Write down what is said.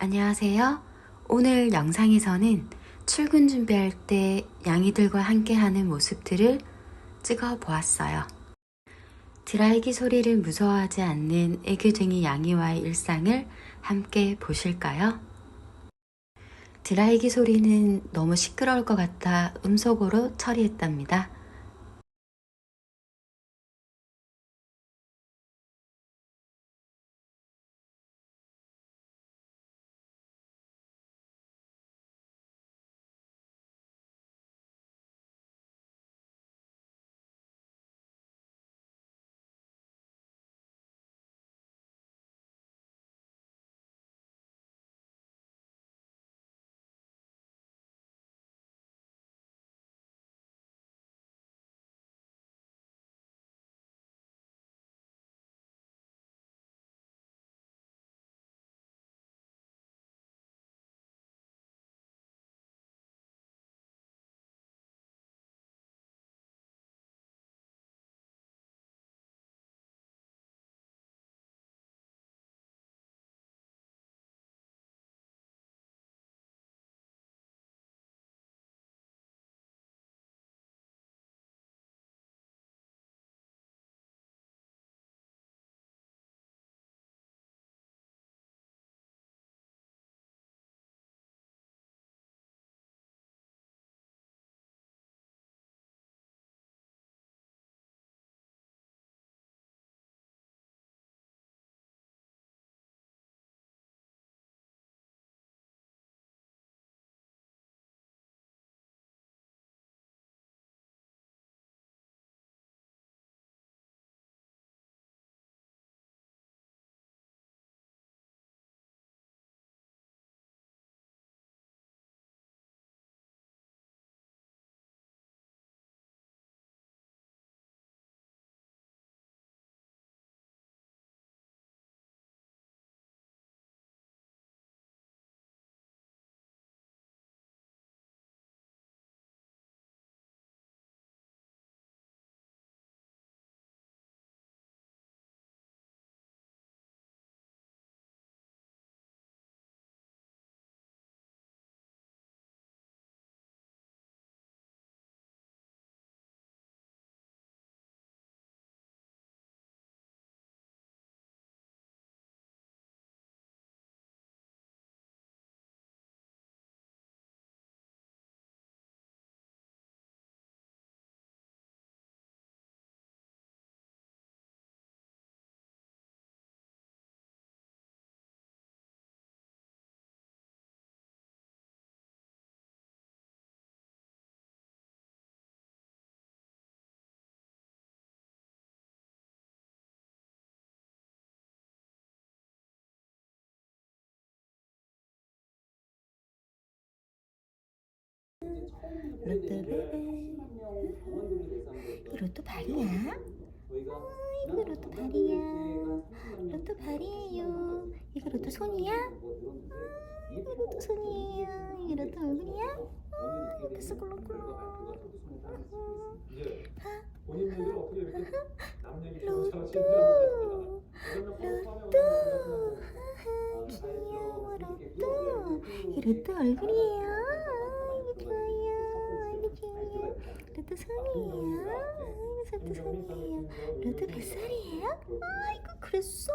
안녕하세요. 오늘 영상에서는 출근 준비할 때 양이들과 함께하는 모습들을 찍어 보았어요. 드라이기 소리를 무서워하지 않는 애교쟁이 양이와의 일상을 함께 보실까요? 드라이기 소리는 너무 시끄러울 것 같아 음소거로 처리했답니다. 로또 베베. 이거 로또 발이야? 이거 로또 발이야. 로또 발이에요. 이거 로또 손이야? 이거 로또 손이에요. 이거 로또 얼굴이야? 그래서 꿀렁꿀렁. 로또. 로또. 귀여워 로또. 이 로또 얼굴이에요. 이거 좋아요. 이거 좋아요. 로또 손이에요. 로또 손이에요. 로또 뱃살이에요? 아이고 그랬어.